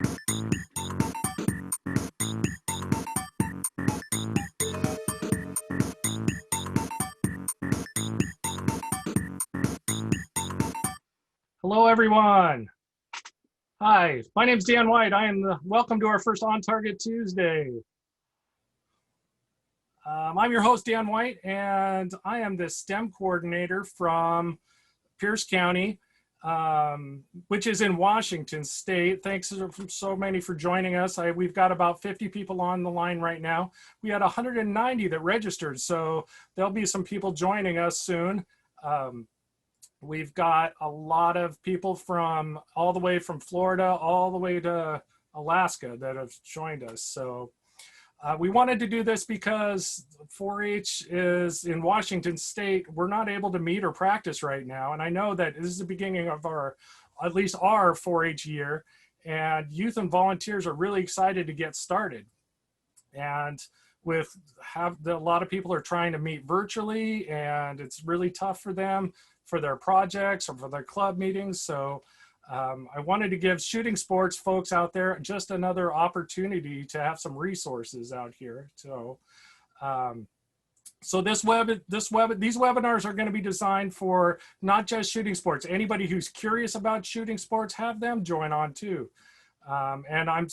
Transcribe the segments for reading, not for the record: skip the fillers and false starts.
Hello, everyone. Hi, my name is Dan White. Welcome to our first On Target Tuesday. I'm your host, Dan White, and I am the STEM coordinator from Pierce County, which is in Washington State. Thanks so many for joining us. We've got about 50 people on the line right now. We had 190 that registered, so there'll be some people joining us soon. We've got a lot of people from all the way from Florida, all the way to Alaska that have joined us. So we wanted to do this because 4-H is in Washington State. We're not able to meet or practice right now. And I know that this is the beginning of at least our 4-H year, and youth and volunteers are really excited to get started. And a lot of people are trying to meet virtually, and it's really tough for them for their projects or for their club meetings. So I wanted to give shooting sports folks out there just another opportunity to have some resources out here. So these webinars are going to be designed for not just shooting sports. Anybody who's curious about shooting sports, have them join on too. And I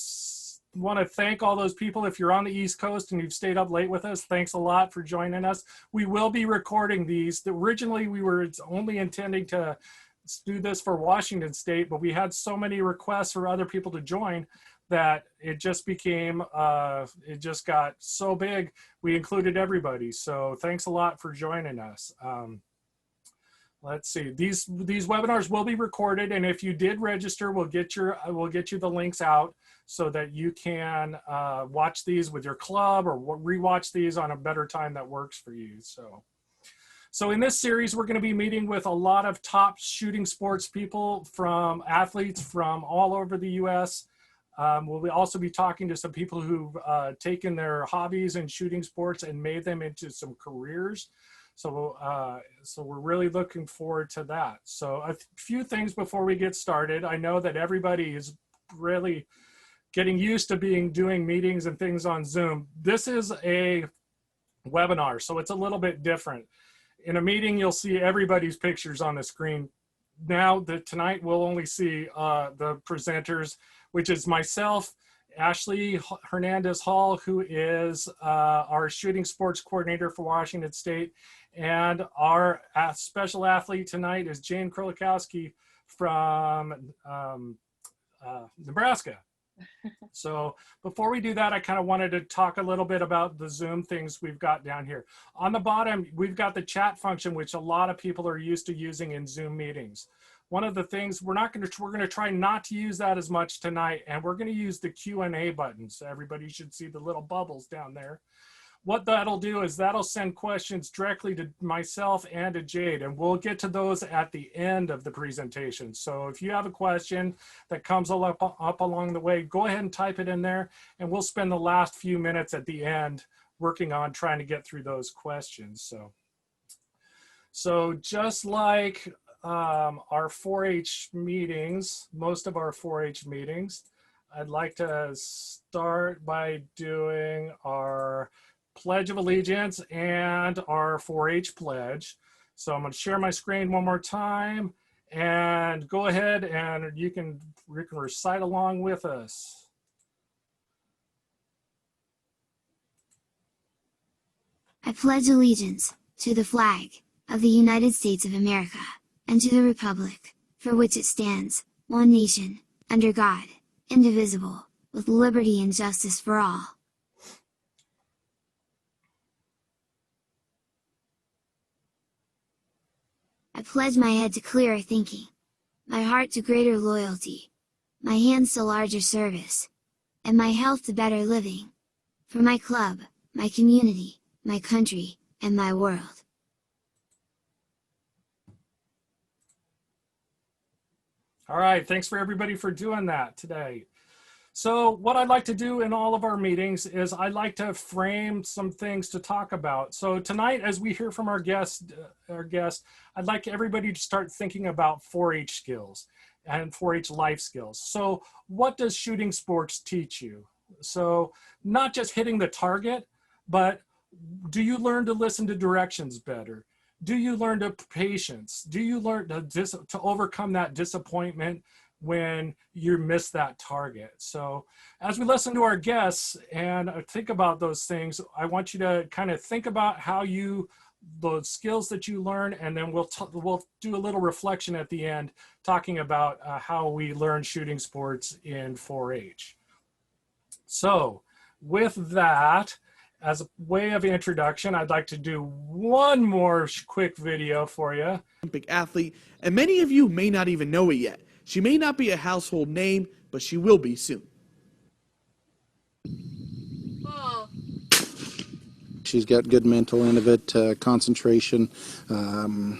want to thank all those people. If you're on the East Coast and you've stayed up late with us, thanks a lot for joining us. We will be recording these. Originally, we were only intending to do this for Washington State, but we had so many requests for other people to join that it just it just got so big, we included everybody. So thanks a lot for joining us. Let's see, these webinars will be recorded, and if you did register, we'll get you the links out so that you can watch these with your club or rewatch these on a better time that works for you. So in this series, we're going to be meeting with a lot of top shooting sports people, from athletes from all over the U.S. We'll also be talking to some people who've taken their hobbies in shooting sports and made them into some careers. So we're really looking forward to that. So a few things before we get started. I know that everybody is really getting used to doing meetings and things on Zoom. This is a webinar, so it's a little bit different. In a meeting, you'll see everybody's pictures on the screen. Now, tonight we'll only see the presenters, which is myself, Ashley Hernandez Hall, who is our shooting sports coordinator for Washington State. And our special athlete tonight is Jade Krolikowski from Nebraska. So before we do that, I kind of wanted to talk a little bit about the Zoom things we've got down here. On the bottom, we've got the chat function, which a lot of people are used to using in Zoom meetings. One of the things we're going to try not to use that as much tonight, and we're going to use the Q&A button. So everybody should see the little bubbles down there. What that'll do is that'll send questions directly to myself and to Jade, and we'll get to those at the end of the presentation. So if you have a question that comes up along the way, go ahead and type it in there, and we'll spend the last few minutes at the end working on trying to get through those questions. So just like our 4-H meetings, most of our 4-H meetings, I'd like to start by doing our Pledge of Allegiance and our 4-H pledge. So I'm going to share my screen one more time, and go ahead and you can recite along with us. I pledge allegiance to the flag of the United States of America, and to the republic for which it stands, one nation, under God, indivisible, with liberty and justice for all. I pledge my head to clearer thinking, my heart to greater loyalty, my hands to larger service, and my health to better living, for my club, my community, my country, and my world. All right, thanks for everybody for doing that today. So what I'd like to do in all of our meetings is I'd like to frame some things to talk about. So tonight, as we hear from our guest, I'd like everybody to start thinking about 4-H skills. and 4-H life skills. So what does shooting sports teach you? So not just hitting the target, but do you learn to listen to directions better? Do you learn to patience? Do you learn to overcome that disappointment when you miss that target? So as we listen to our guests and think about those things, I want you to kind of think about how those skills that you learn, and then we'll do a little reflection at the end, talking about how we learn shooting sports in 4-H. So with that, as a way of introduction, I'd like to do one more quick video for you. Olympic athlete, and many of you may not even know it yet. She may not be a household name, but she will be soon. She's got good mental end of it, concentration.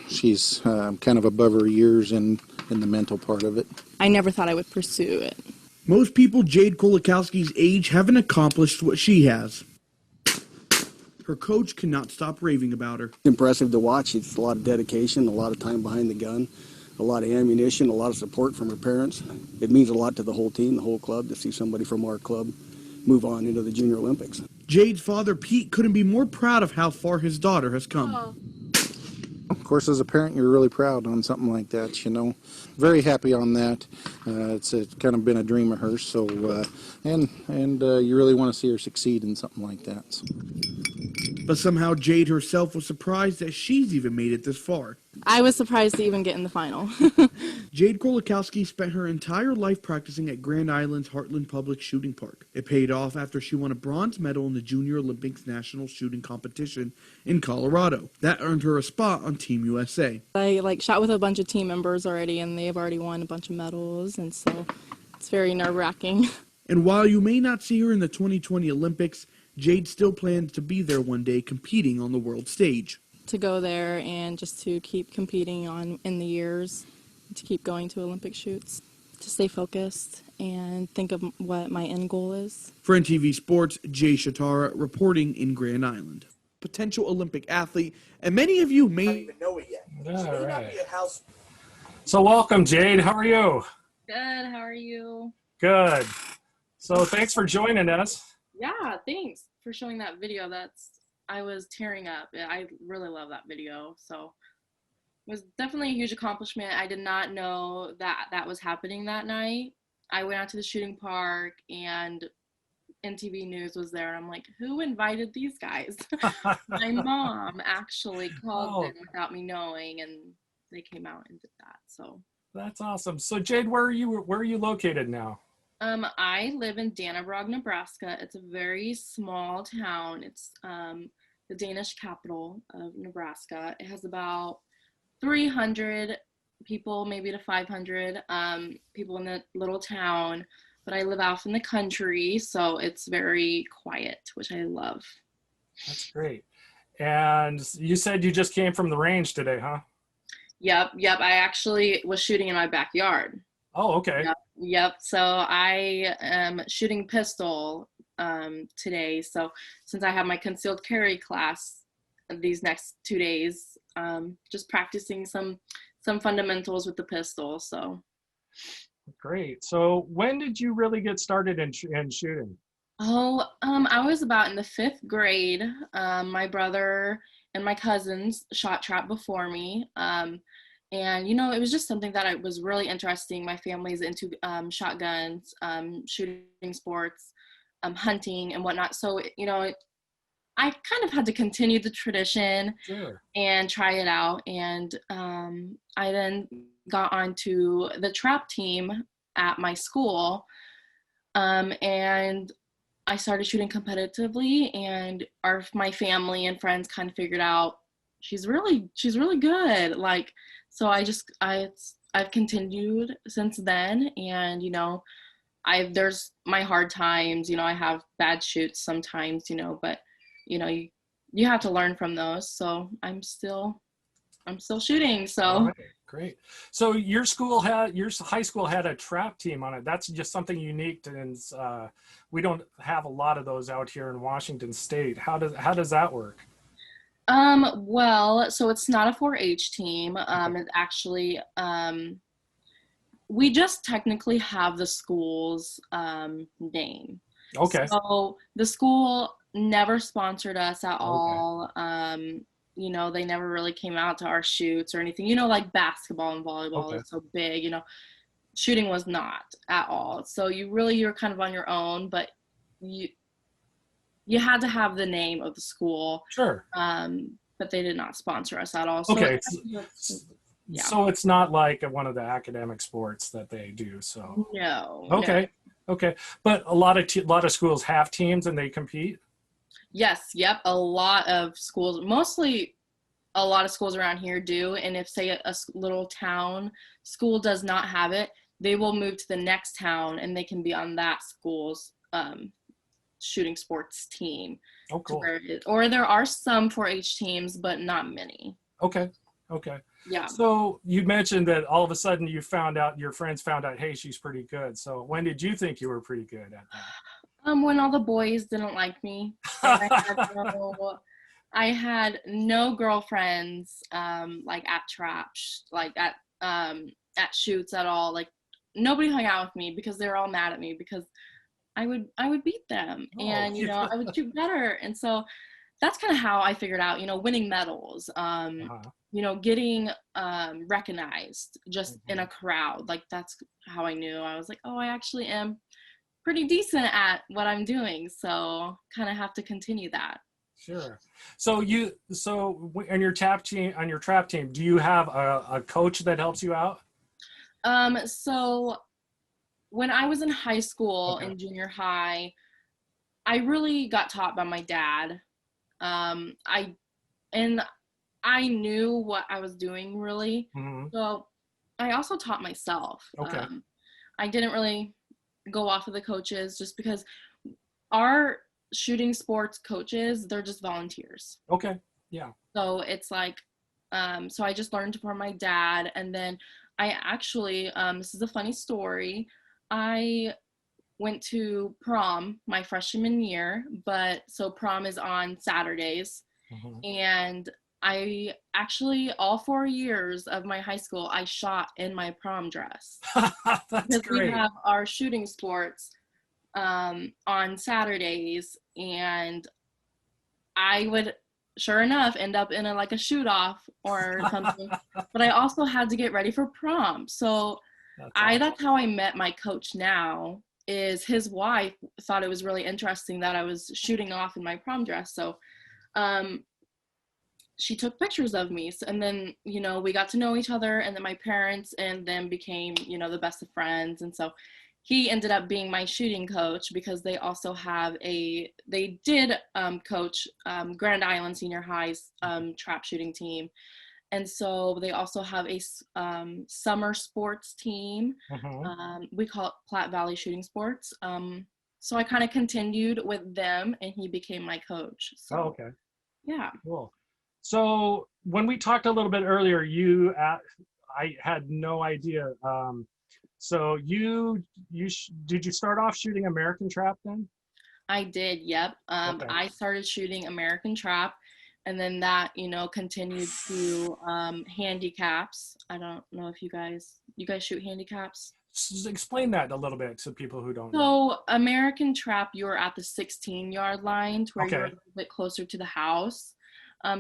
She's kind of above her years in the mental part of it. I never thought I would pursue it. Most people Jade Krolikowski's age haven't accomplished what she has. Her coach cannot stop raving about her. Impressive to watch. It's a lot of dedication, a lot of time behind the gun, a lot of ammunition, a lot of support from her parents. It means a lot to the whole team, the whole club, to see somebody from our club move on into the Junior Olympics. Jade's father, Pete, couldn't be more proud of how far his daughter has come. Of course, as a parent, you're really proud on something like that, you know. Very happy on that. It's kind of been a dream of hers, so, and you really want to see her succeed in something like that. So. But somehow Jade herself was surprised that she's even made it this far. I was surprised to even get in the final. Jade Krolikowski spent her entire life practicing at Grand Island's Heartland Public Shooting Park. It paid off after she won a bronze medal in the Junior Olympics National Shooting Competition in Colorado. That earned her a spot on Team USA. I shot with a bunch of team members already, and they've already won a bunch of medals, and so it's very nerve-wracking. And while you may not see her in the 2020 Olympics, Jade still plans to be there one day competing on the world stage. To go there and just to keep competing in the years, to keep going to Olympic shoots, to stay focused and think of what my end goal is. For NTV Sports, Jay Shatara reporting in Grand Island. Potential Olympic athlete, and many of you may not even know it yet. All right. So welcome, Jade. How are you? Good. How are you? Good. So thanks for joining us. Yeah, thanks for showing that video. I was tearing up. I really love that video. So it was definitely a huge accomplishment. I did not know that was happening that night. I went out to the shooting park and NTV News was there. I'm like, who invited these guys? My mom actually called them without me knowing, and they came out and did that. So that's awesome. So Jade, where are you located now? I live in Dannebrog, Nebraska. It's a very small town. It's the Danish capital of Nebraska. It has about 300 people, maybe to 500 people in the little town. But I live out in the country, so it's very quiet, which I love. That's great. And you said you just came from the range today, huh? Yep. I actually was shooting in my backyard. Oh, okay. Yep. So I am shooting pistol today. So since I have my concealed carry class these next 2 days, just practicing some fundamentals with the pistol. So great. So when did you really get started in shooting? I was about in the 5th grade. My brother and my cousins shot trap before me. And, it was just something that was really interesting. My family's into shotguns, shooting sports, hunting and whatnot. So, I kind of had to continue the tradition and try it out. And I then got onto the trap team at my school. And I started shooting competitively, and my family and friends kind of figured out she's really good. So I've continued since then, and there's my hard times, I have bad shoots sometimes, but you have to learn from those. So I'm still shooting. So all right, great. So your high school had a trap team on it. That's just something unique, and we don't have a lot of those out here in Washington State. How does that work? Well, so it's not a 4-H team. It's actually we just technically have the school's name. Okay. So the school never sponsored us at Okay. all. You know, they never really came out to our shoots or anything. You know, like basketball and volleyball Okay. is so big, you know, shooting was not at all. So you're kind of on your own, but you had to have the name of the school. Sure. But they did not sponsor us at all. So Okay. yeah. So it's not like one of the academic sports that they do. So No. okay. No. Okay. But a lot of schools have teams and they compete. Yes. Yep. A lot of schools, mostly a lot of schools around here do. And if, say, a little town school does not have it, they will move to the next town and they can be on that school's shooting sports team. Oh, cool. Or there are some 4-H teams, but not many. Okay. Okay. Yeah. So you mentioned that all of a sudden your friends found out, hey, she's pretty good. So when did you think you were pretty good at that? When all the boys didn't like me. I had no girlfriends, like at traps, like at shoots at all. Like nobody hung out with me because they were all mad at me because I would beat them and, you know, I would shoot better. And so that's kind of how I figured out, you know, winning medals, you know, getting recognized just in a crowd. Like that's how I knew. I was like, oh, I actually am pretty decent at what I'm doing. So kind of have to continue that. Sure. So on your trap team, do you have a coach that helps you out? So when I was in high school and junior high, I really got taught by my dad. I knew what I was doing really. Mm-hmm. So I also taught myself. Okay. I didn't really go off of the coaches just because our shooting sports coaches, they're just volunteers. Okay. Yeah. So it's like, so I just learned from my dad. And then I actually, this is a funny story. I went to prom my freshman year, so prom is on Saturdays. Mm-hmm. And I actually, all 4 years of my high school, I shot in my prom dress. That's because great. We have our shooting sports on Saturdays, and I would, sure enough, end up in a shoot off or something. But I also had to get ready for prom. So that's how I met my coach now. Is his wife thought it was really interesting that I was shooting off in my prom dress. So she took pictures of me. And then, you know, we got to know each other, and then my parents and then became, you know, the best of friends. And so he ended up being my shooting coach because they also have they did coach Grand Island Senior High's trap shooting team. And so they also have a summer sports team. Mm-hmm. We call it Platte Valley Shooting Sports. So I kind of continued with them, and he became my coach. So, okay. Yeah. Cool. So when we talked a little bit earlier, I had no idea. So did you start off shooting American Trap then? I did. Yep. Okay. I started shooting American Trap, and then that, you know, continued to handicaps. I don't know if you guys shoot handicaps. Explain that a little bit to people who don't know. So American Trap, you're at the 16-yard line to where you're a little bit closer to the house.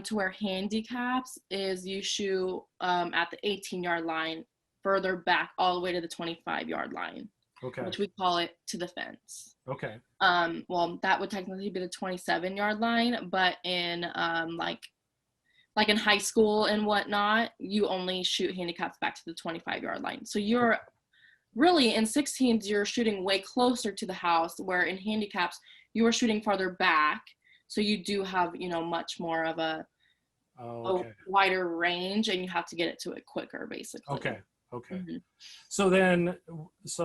To where handicaps is you shoot at the 18-yard line, further back all the way to the 25-yard line. Okay. Which we call it to the fence. Okay. Well, that would technically be the 27-yard line, but in like in high school and whatnot, you only shoot handicaps back to the 25-yard line. So you're really in 16s, you're shooting way closer to the house, where in handicaps you are shooting farther back. So you do have, you know, much more of a wider range, and you have to get it to it quicker, basically. Okay. Okay. Mm-hmm. So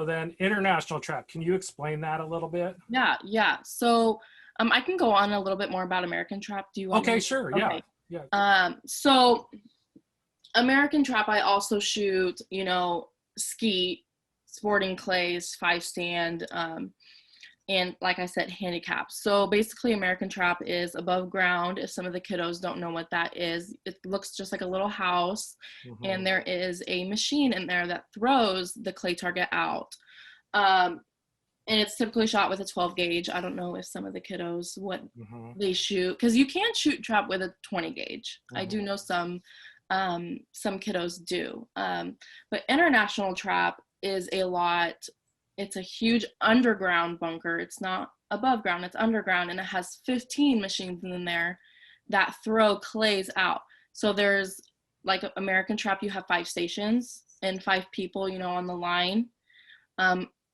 then international trap, can you explain that a little bit? Yeah. So I can go on a little bit more about American Trap. Do you want me? Sure. Okay. Yeah. So American Trap, I also shoot, you know, skeet, sporting clays, 5 stand, and like I said, handicapped. So basically American trap is above ground. If some of the kiddos don't know what that is, it looks just like a little house, and there is a machine in there that throws the clay target out. And it's typically shot with a 12 gauge. I don't know if some of the kiddos, what they shoot, because you can shoot trap with a 20 gauge. I do know some kiddos do. But international trap is a lot. It's a huge underground bunker. It's not above ground, it's underground, and it has 15 machines in there that throw clays out. So there's like American trap, you have 5 stations and 5 people, you know, on the line.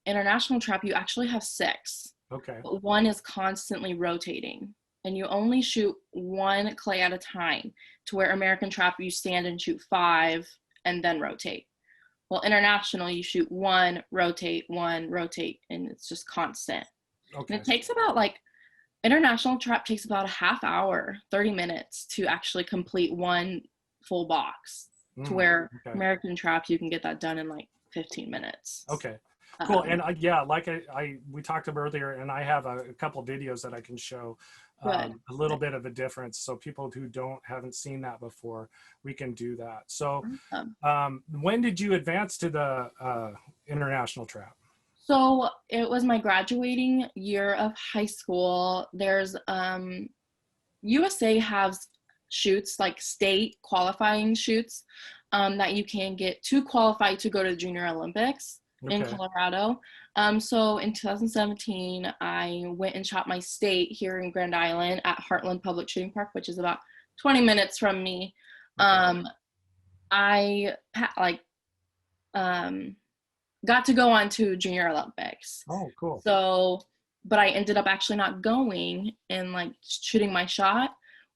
International trap, you actually have 6. Okay. But one is constantly rotating, and you only shoot 1 clay at a time, to where American trap, you stand and shoot 5 and then rotate. Well, international, you shoot 1, rotate, 1, rotate, and it's just constant. Okay. And it takes about international trap takes about a half hour, 30 minutes to actually complete 1 full box, to where American trap, you can get that done in like 15 minutes. Okay. Cool. And yeah, like we talked about earlier, and I have a couple videos that I can show a little bit of a difference. So people who haven't seen that before, we can do that. So when did you advance to the international trap? So it was my graduating year of high school. There's USA has shoots, like state qualifying shoots, that you can get to qualify to go to the Junior Olympics in Colorado. So in 2017, I went and shot my state here in Grand Island at Heartland Public Shooting Park, which is about 20 minutes from me. I got to go on to Junior Olympics. Oh, cool. So, but I ended up actually not going and like shooting my shot.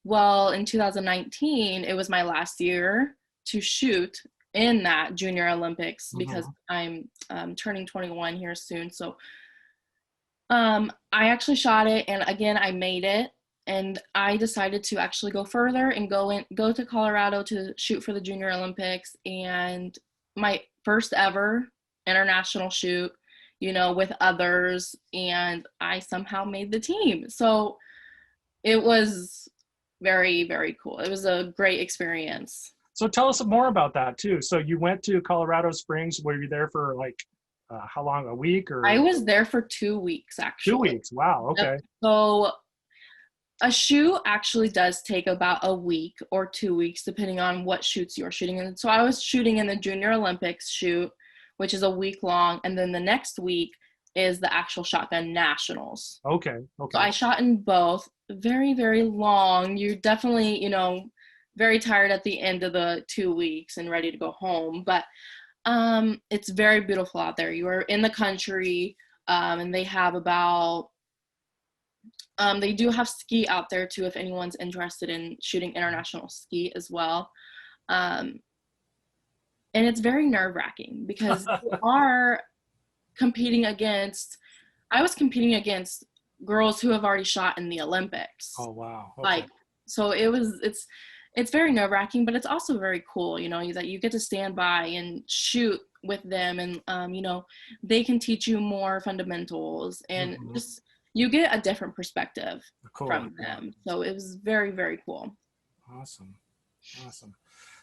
Well, in 2019, it was my last year to shoot in that Junior Olympics, because I'm turning 21 here soon. So I actually shot it, and again, I made it, and I decided to actually go further and go to Colorado to shoot for the Junior Olympics, and my first ever international shoot, you know, with others, and I somehow made the team. So it was very, very cool. It was a great experience. So tell us more about that too. So you went to Colorado Springs. Were you there for like how long? A week or? I was there for 2 weeks actually. 2 weeks. Wow. Okay. Yep. So a shoot actually does take about a week or 2 weeks, depending on what shoots you're shooting in. So I was shooting in the Junior Olympics shoot, which is a week long, and then the next week is the actual Shotgun Nationals. Okay. So I shot in both. Very, very long. You're definitely, you know, very tired at the end of the 2 weeks and ready to go home, but it's very beautiful out there. You are in the country, and they have they do have ski out there too, if anyone's interested in shooting international ski as well. And it's very nerve-wracking, because you are competing against, I was competing against girls who have already shot in the Olympics. Oh, wow. Okay. Like, so it's very nerve-wracking, but it's also very cool, you know, that you get to stand by and shoot with them, and you know, they can teach you more fundamentals, and just you get a different perspective from them. So it was very, very cool. Awesome.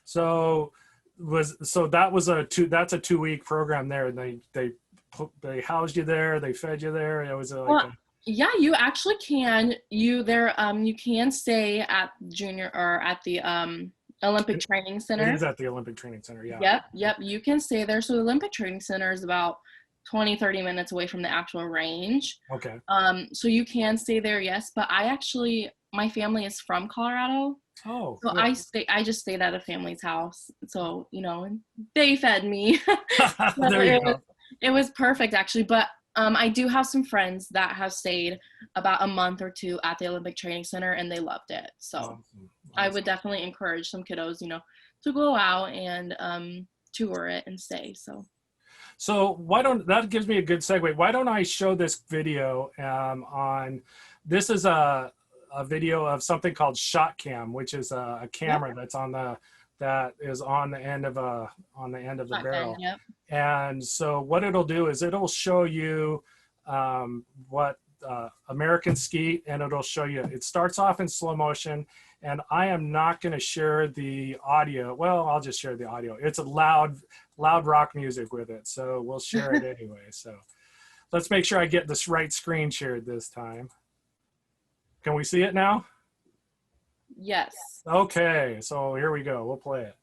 So that's a 2 week program there, and they housed you there, they fed you there. It was yeah, you actually can. You can stay at junior or at the Olympic Training Center. It is at the Olympic Training Center, yeah. Yep, you can stay there. So the Olympic Training Center is about 20-30 minutes away from the actual range. Okay. So you can stay there, yes. But my family is from Colorado. Oh. So cool. I just stayed at a family's house. So, you know, and they fed me. There you go. It was perfect actually, but I do have some friends that have stayed about a month or 2 at the Olympic Training Center, and they loved it. So Awesome. I would definitely encourage some kiddos, you know, to go out and tour it and stay. So that gives me a good segue. Why don't I show this video this is a video of something called Shotkam, which is a camera that's that is on the end of the barrel. Yep. And so what it'll do is it'll show you what American Skeet, and it'll show you. It starts off in slow motion, and I am not going to share the audio. Well, I'll just share the audio. It's a loud rock music with it, so we'll share it anyway. So let's make sure I get this right screen shared this time. Can we see it now? Yes. Okay, so here we go. We'll play it.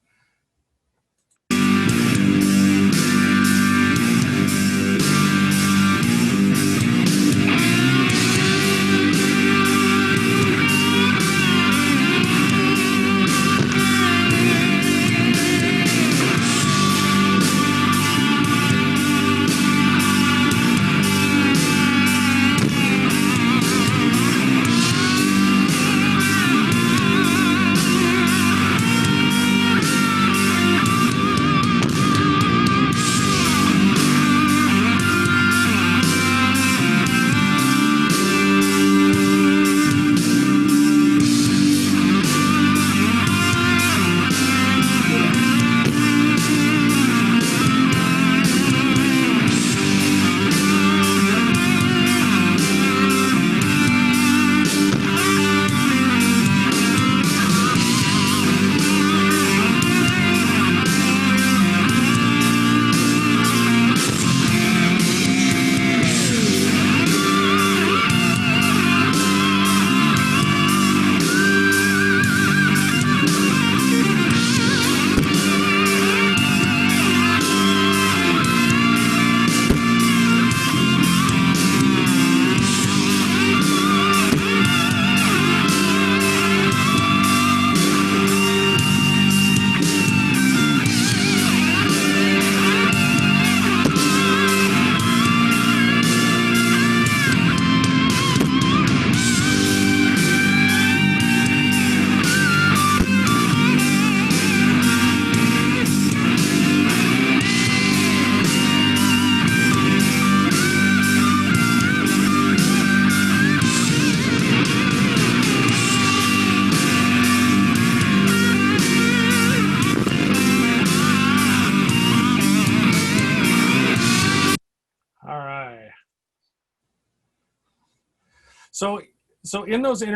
So in those in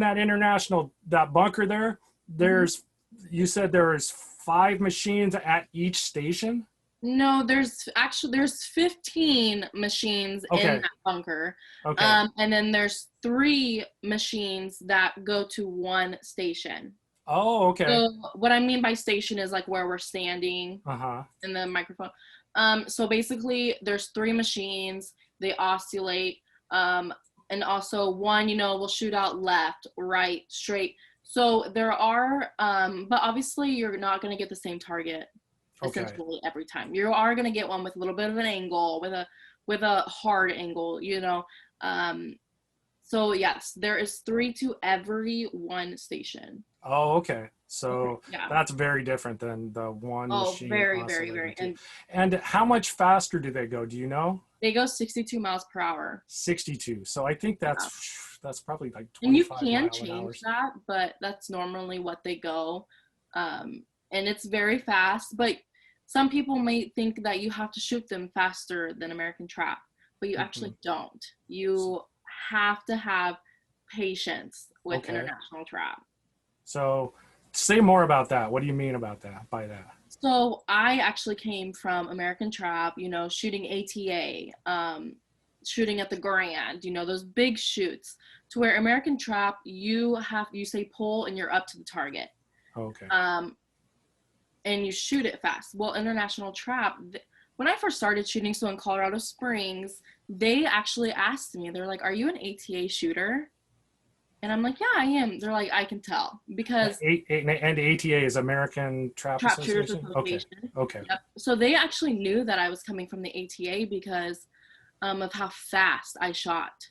that international, that bunker there, there's, you said there's 5 machines at each station? No, there's 15 machines in that bunker. Okay. And then there's 3 machines that go to one station. Oh, okay. So what I mean by station is like where we're standing in the microphone. So basically there's 3 machines, they oscillate. And also one, will shoot out left, right, straight. So there are, but obviously you're not going to get the same target essentially every time. You are going to get one with a little bit of an angle, with a hard angle, So yes, there is 3 to every one station. Oh, okay. So that's very different than the one machine. Oh, very. And how much faster do they go? Do you know? They go 62 miles per hour. 62. So I think that's probably like 25 and you can mile an change hour. that, but that's normally what they go. And it's very fast. But some people may think that you have to shoot them faster than American Trap, but you actually don't. You have to have patience with international trap. So say more about that. What do you mean about that, by that? So I actually came from American Trap, shooting ATA, shooting at the Grand, those big shoots, to where American Trap, you say pull and you're up to the target. Okay. And you shoot it fast. Well, international trap, when I first started shooting, so in Colorado Springs, they actually asked me, they're like, "Are you an ATA shooter?" And I'm like, "Yeah, I am." They're like, "I can tell," because and ATA is American Trap Shooters Association. Association. Okay. Yep. So they actually knew that I was coming from the ATA because of how fast I shot,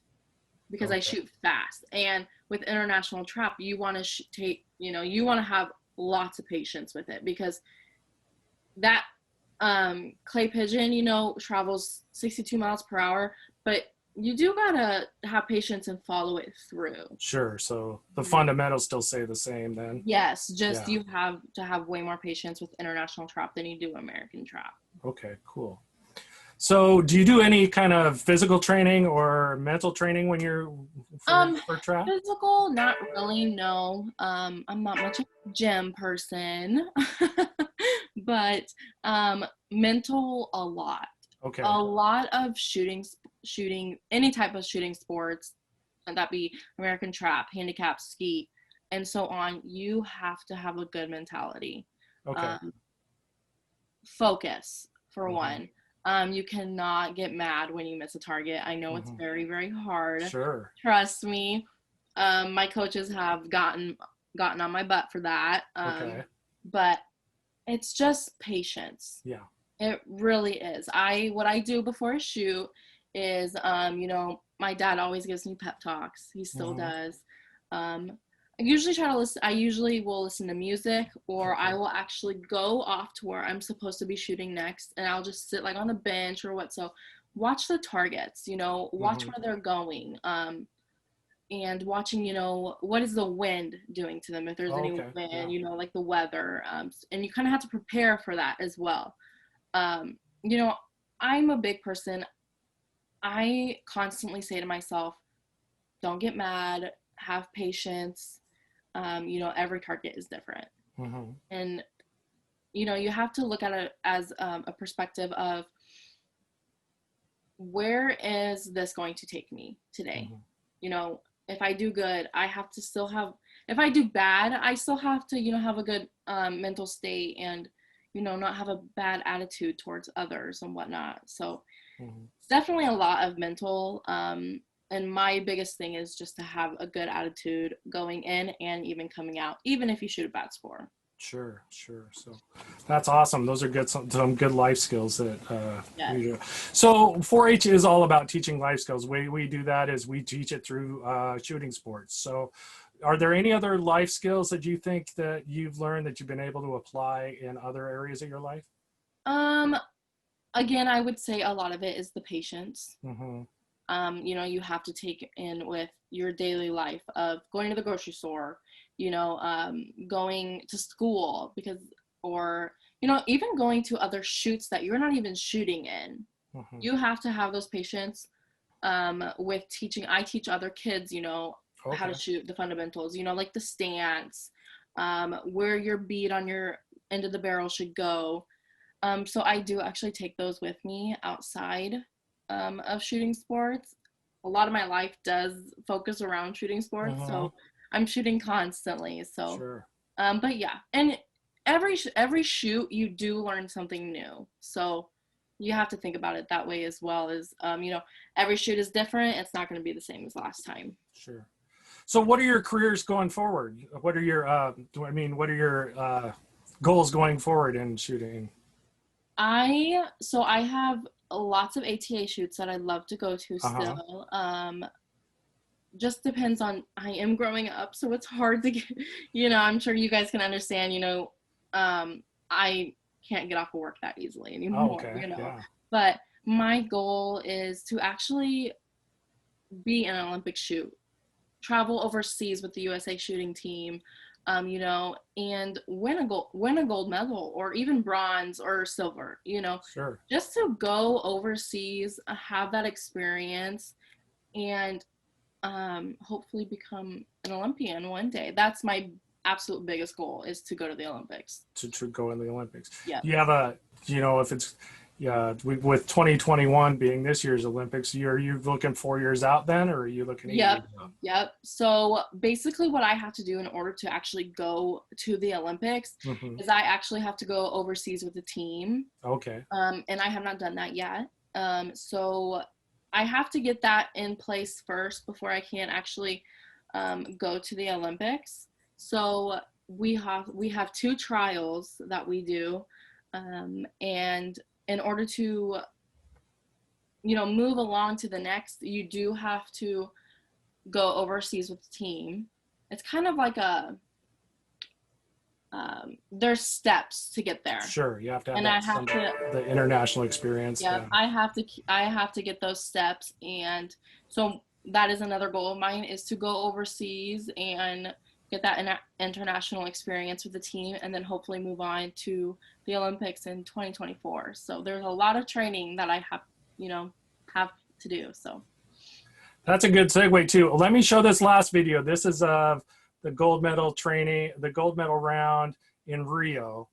because I shoot fast. And with international trap, you want to you want to have lots of patience with it, because that clay pigeon, travels 62 miles per hour, but you do gotta have patience and follow it through. Sure. So the fundamentals still stay the same then? Yes, just you have to have way more patience with international trap than you do American trap. Okay, cool. So do you do any kind of physical training or mental training when you're for track? Physical, not really, no. I'm not much of a gym person, but mental a lot. Okay. A lot of shooting, any type of shooting sports, and that be American trap, handicap, skeet, and so on. You have to have a good mentality. Okay. Focus for Mhm. one. You cannot get mad when you miss a target. I know it's Mhm. very, very hard. Sure. Trust me. My coaches have gotten on my butt for that. Okay. But it's just patience. Yeah. It really is. What I do before a shoot is, my dad always gives me pep talks. He still Mhm. does. I usually try to listen. I usually will listen to music, or I Okay. will actually go off to where I'm supposed to be shooting next, and I'll just sit like on the bench or what. So watch the targets. Watch Mhm. where they're going. And watching, what is the wind doing to them, if there's any Okay. Yeah. wind, like the weather, and you kind of have to prepare for that as well. um, you know, I'm a big person. I constantly say to myself, don't get mad, have patience. Every target is different. Mhm. And, you have to look at it as a perspective of, where is this going to take me today? Mhm. If I do good, if I do bad, I still have to, have a good mental state, and, not have a bad attitude towards others and whatnot. So Mhm. it's definitely a lot of mental. And my biggest thing is just to have a good attitude going in and even coming out, even if you shoot a bad score. Sure, sure. So that's awesome. Those are some good life skills that we Yes. do. So 4-H is all about teaching life skills. We do that is we teach it through shooting sports. So are there any other life skills that you think that you've learned that you've been able to apply in other areas of your life? Um, Again, I would say a lot of it is the patience. Mm-hmm. You have to take in with your daily life of going to the grocery store, going to school, or, even going to other shoots that you're not even shooting in. Mm-hmm. You have to have those patience with teaching. I teach other kids, how to Okay. shoot, the fundamentals, like the stance, where your bead on your end of the barrel should go. So I do actually take those with me outside of shooting sports. A lot of my life does focus around shooting sports, Mm-hmm. so I'm shooting constantly. So, Sure. but yeah, and every shoot you do learn something new. So you have to think about it that way as well. As every shoot is different. It's not going to be the same as last time. Sure. So what are your careers going forward? What are your what are your goals going forward in shooting? I have lots of ATA shoots that I'd love to go to Uh-huh. still. Just depends on, I am growing up, so it's hard to get, I'm sure you guys can understand, I can't get off of work that easily Oh, anymore, okay. Yeah. but my goal is to actually be in an Olympic shoot, travel overseas with the USA shooting team, and win a gold medal, or even bronze or silver, Sure. just to go overseas, have that experience, and hopefully become an Olympian one day. That's my absolute biggest goal, is to go to the Olympics. To go in the Olympics. Yeah. Do you have if it's, yeah, with 2021 being this year's Olympics, are you looking 4 years out then, or are you looking 8 years out? Yep. So basically what I have to do in order to actually go to the Olympics Mm-hmm. is I actually have to go overseas with the team. Okay. And I have not done that yet. So I have to get that in place first before I can actually go to the Olympics. So we have 2 trials that we do, and in order to move along to the next, you do have to go overseas with the team. It's kind of like there's steps to get there. Sure, you have to have And I have to, the international experience. yeah, Yeah. I have to get those steps. And so that is another goal of mine, is to go overseas and get that international experience with the team, and then hopefully move on to the Olympics in 2024. So there's a lot of training that I have, have to do. So that's a good segue too. Let me show this last video. This is of the gold medal training, the gold medal round in Rio.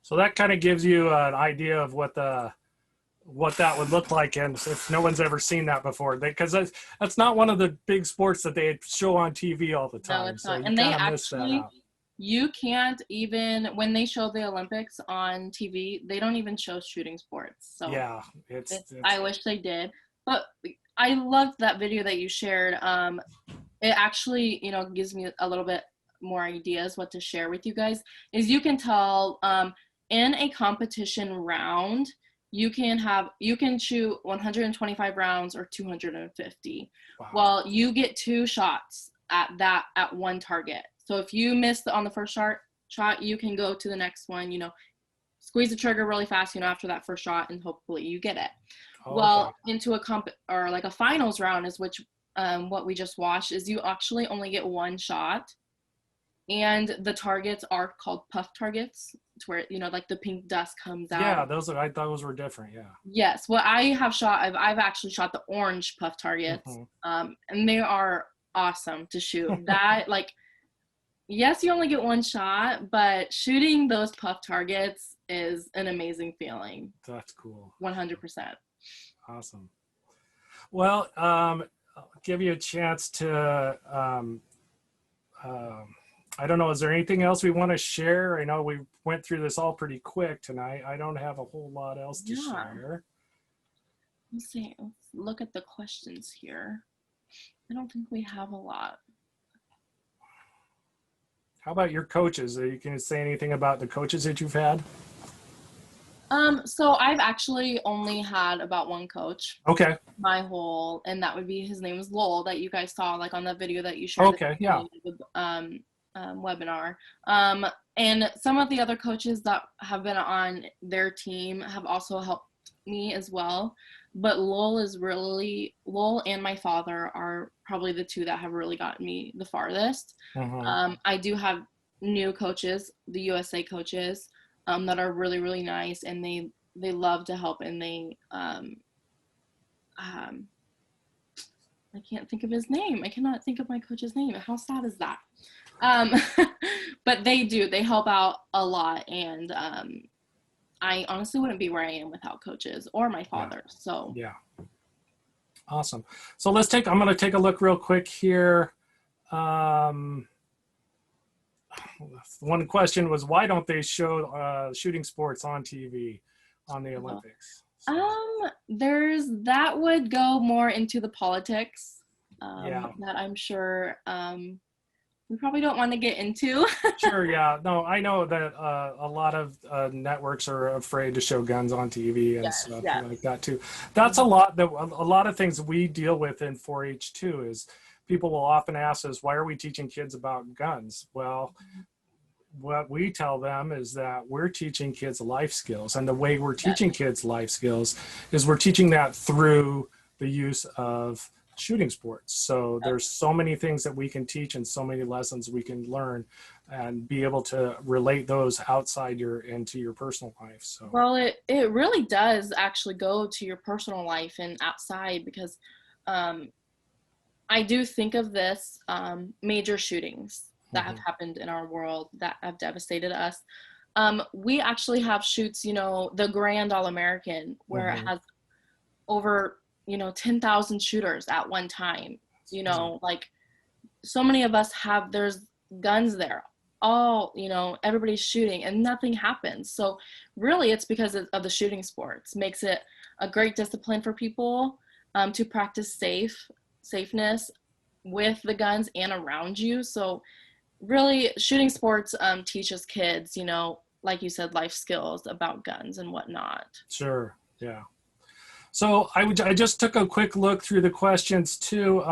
So that kind of gives you an idea of what that would look like, and if no one's ever seen that before, because that's not one of the big sports that they show on TV all the time. No, it's so not. you And they kind of miss that actually, out. you can't even, when they show the Olympics on TV, they don't even show shooting sports. So Yeah, it's I wish they did. But I loved that video that you shared. It actually, gives me a little bit more ideas what to share with you guys. Is you can tell in a competition round, you can shoot 125 rounds or 250. Wow. Well, you get 2 shots at one target. So if you miss on the first shot, you can go to the next one, squeeze the trigger really fast, after that first shot, and hopefully you get it. Okay. Well, into a finals round is what we just watched, is you actually only get 1 shot, and the targets are called puff targets. It's where like the pink dust comes out. Yeah, I thought those were different. Yeah. Yes, well, I've actually shot the orange puff targets, and they are awesome to shoot. That yes, you only get 1 shot, but shooting those puff targets is an amazing feeling. That's cool. 100%. Awesome. Well, I'll give you a chance to, I don't know, is there anything else we want to share? I know we went through this all pretty quick tonight. I don't have a whole lot else to share. Let's see. Let's look at the questions here. I don't think we have a lot. How about your coaches? You can say anything about the coaches that you've had? So I've actually only had about 1 coach. Okay. And that would be, his name is Lowell, that you guys saw on the video that you shared. Okay, yeah. Webinar. And some of the other coaches that have been on their team have also helped me as well. But Lowell and my father are probably the 2 that have really gotten me the farthest. I do have new coaches, the USA coaches, that are really, really nice, and they love to help, and they I can't think of his name. I cannot think of my coach's name. How sad is that? But they help out a lot, and I honestly wouldn't be where I am without coaches or my father. Yeah. So yeah. Awesome. So I'm going to take a look real quick here. One question was, why don't they show shooting sports on TV on the Olympics? That would go more into the politics that I'm sure we probably don't want to get into. Sure, yeah. No, I know that a lot of networks are afraid to show guns on TV and stuff like that too. That's a lot of things we deal with in 4-H too. Is people will often ask us, why are we teaching kids about guns? Well, what we tell them is that we're teaching kids life skills, and the way we're teaching kids life skills is we're teaching that through the use of shooting sports. So there's so many things that we can teach and so many lessons we can learn and be able to relate those outside into your personal life. So well, it really does actually go to your personal life and outside, because I do think of this major shootings that have happened in our world that have devastated us. We actually have shoots, the Grand All-American, where it has over 10,000 shooters at one time. So many of us there's guns there, all everybody's shooting and nothing happens. So really it's because of the shooting sports. Makes it a great discipline for people to practice safeness with the guns and around you. So really shooting sports teaches kids, like you said, life skills about guns and whatnot. Sure. Yeah. So I just took a quick look through the questions too.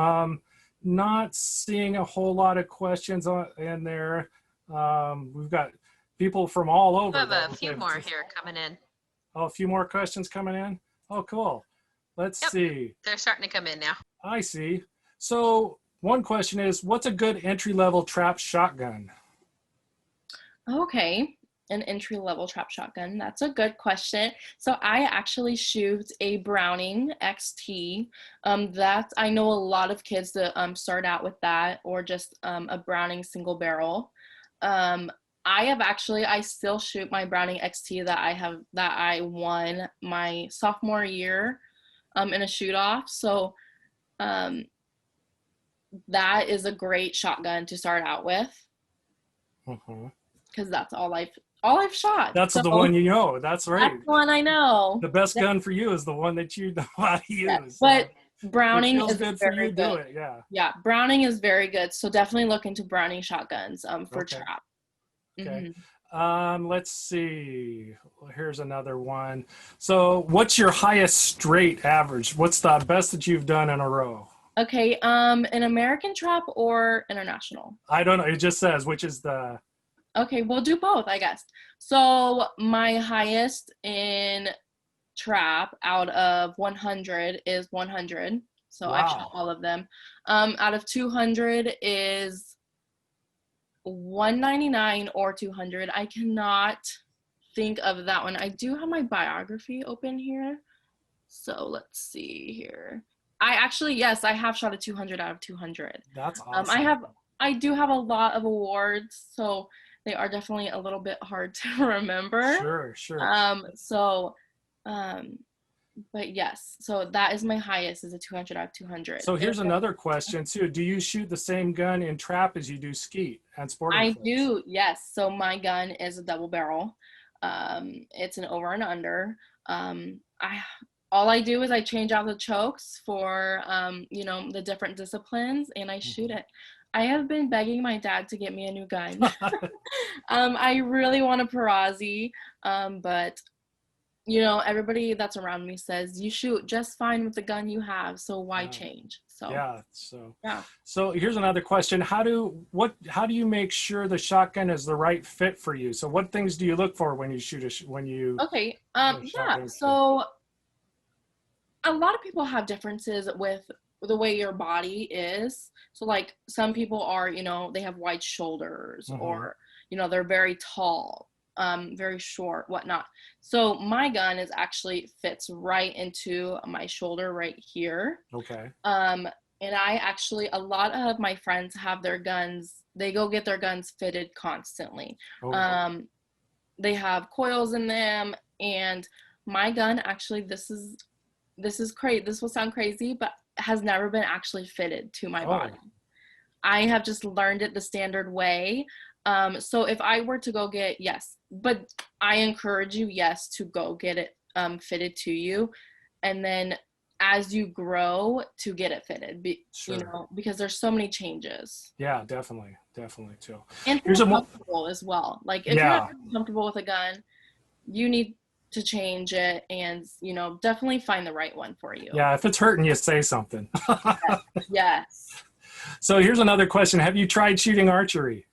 Not seeing a whole lot of questions in there. We've got people from all over. We have a few more here coming in. Oh, a few more questions coming in. Oh, cool. Let's Yep. see. They're starting to come in now. I see. So one question is, what's a good entry-level trap shotgun? Okay, an entry-level trap shotgun. That's a good question. So I actually shoot a Browning XT. That I know a lot of kids that start out with that, or just a Browning single barrel. I still shoot my Browning XT that I won my sophomore year in a shoot off. So that is a great shotgun to start out with, because that's all I've shot. That's So the one you know. That's right. that's the one I know. The best gun for you is the one that you know how to use. Yeah, but Browning it feels is good for very you. good. Do it. Yeah. Yeah, Browning is very good. So definitely look into Browning shotguns for Okay. trap. Okay. Mhm. Let's see. Here's another one. So what's your highest straight average? What's the best that you've done in a row? Okay, an American trap or international? I don't know. It just says which is the. Okay, we'll do both, I guess. So my highest in trap out of 100 is 100. So I've shot all of them. Out of 200 is 199 or 200. I cannot think of that one. I do have my biography open here. So let's see here. I actually, yes, I have shot a 200 out of 200. That's awesome. I do have a lot of awards, so they are definitely a little bit hard to remember. Sure. But yes, so that is my highest, is a 200 out of 200. So here's another question too. Do you shoot the same gun in trap as you do skeet and sporting I clips? do, yes. So my gun is a double barrel. It's an over and under. All I do is I change out the chokes for the different disciplines, and I shoot it. I have been begging my dad to get me a new gun. I really want a Perazzi, but everybody that's around me says you shoot just fine with the gun you have, so why change? So yeah. yeah. So here's another question. How do you make sure the shotgun is the right fit for you? So what things do you look for when you shoot Okay. Yeah. So a lot of people have differences with the way your body is. So like some people are, they have wide shoulders, or they're very tall, very short, whatnot. So my gun actually fits right into my shoulder right here. Okay. And a lot of my friends have their guns, they go get their guns fitted constantly. They have coils in them, and my gun actually, this is crazy. This will sound crazy, but has never been actually fitted to my body. I have just learned it the standard way. So if I were to go get, but I encourage you, to go get it fitted to you. And then as you grow, to get it fitted, because there's so many changes. Yeah, definitely too. And feel comfortable as well. Like if you're not comfortable with a gun, you need to change it, and definitely find the right one for you. Yeah, if it's hurting you, say something. Yes. So here's another question. Have you tried shooting archery?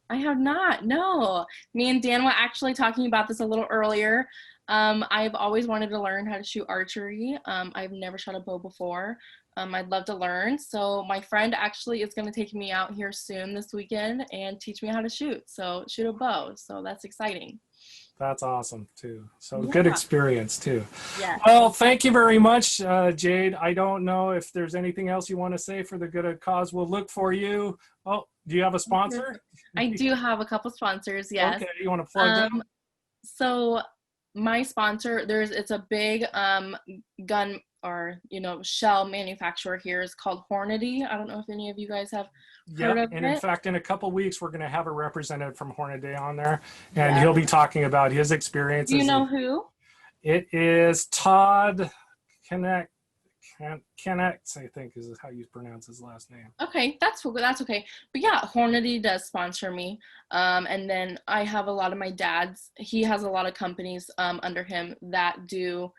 I have not. No. Me and Dan were actually talking about this a little earlier. I've always wanted to learn how to shoot archery. I've never shot a bow before. I'd love to learn. So my friend actually is going to take me out here soon this weekend and teach me how to shoot a bow. So that's exciting. That's awesome too. So good experience too. Yeah. Well, thank you very much, Jade. I don't know if there's anything else you want to say for the good of cause. We'll look for you. Oh, do you have a sponsor? I do have a couple sponsors. Yes. Okay. You want to plug them? So my sponsor, it's a big gun or shell manufacturer here, is called Hornady. I don't know if any of you guys have heard of it. And in fact, in a couple weeks, we're going to have a representative from Hornady on there, and he'll be talking about his experiences. Do you know who? It is Todd Connect. I think is how you pronounce his last name. Okay, that's okay. But yeah, Hornady does sponsor me. And then I have a lot of my dad's. He has a lot of companies under him that do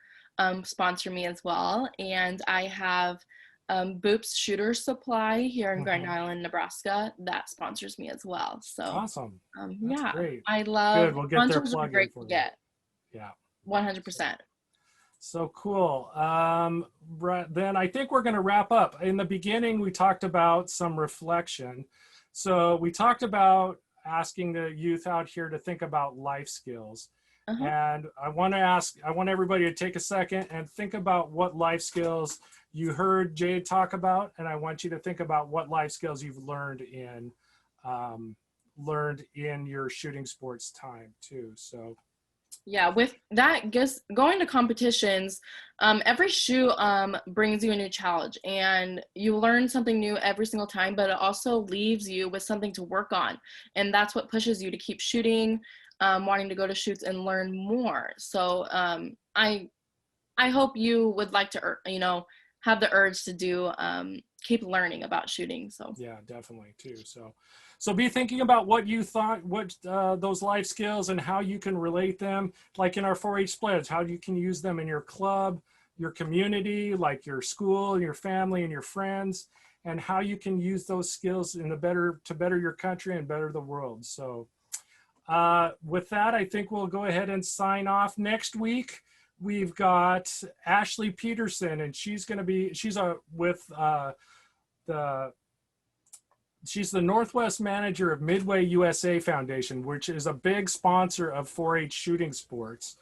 sponsor me as well. And I have Boop's Shooter Supply here in Grand Island, Nebraska, that sponsors me as well. So awesome. yeah, great. I love. Good. We'll get their sponsors plug are great in for to get. Yeah. 100%. So cool. Right, then I think we're going to wrap up. In the beginning, we talked about some reflection. So we talked about asking the youth out here to think about life skills. Uh-huh. And I want everybody to take a second and think about what life skills you heard Jade talk about. And I want you to think about what life skills you've learned in your shooting sports time too. So yeah, with that, just going to competitions, every shoot brings you a new challenge, and you learn something new every single time, but it also leaves you with something to work on, and that's what pushes you to keep shooting, wanting to go to shoots and learn more. So I hope you would like to, have the urge to do, keep learning about shooting. So yeah, definitely too. So be thinking about what you thought, those life skills and how you can relate them, like in our 4-H splits, how you can use them in your club, your community, like your school and your family and your friends, and how you can use those skills to better your country and better the world. So with that, I think we'll go ahead and sign off. Next week, we've got Ashley Peterson, and she's the Northwest manager of Midway USA Foundation, which is a big sponsor of 4-H shooting sports.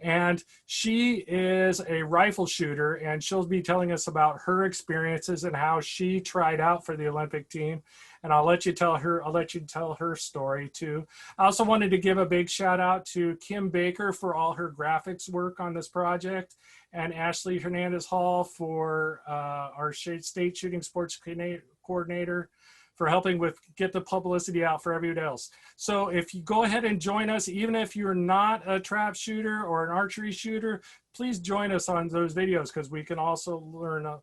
And she is a rifle shooter, and she'll be telling us about her experiences and how she tried out for the Olympic team. And I'll let you tell her story too. I also wanted to give a big shout out to Kim Baker for all her graphics work on this project, and Ashley Hernandez Hall for our state shooting sports coordinator, for helping get the publicity out for everybody else. So if you go ahead and join us, even if you're not a trap shooter or an archery shooter, please join us on those videos, because we can also learn a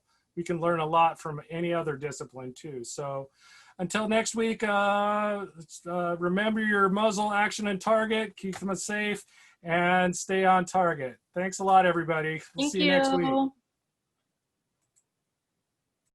lot from any other discipline too. So until next week, remember your muzzle, action, and target. Keep them safe and stay on target. Thanks a lot, everybody. We'll thank see you next week. you.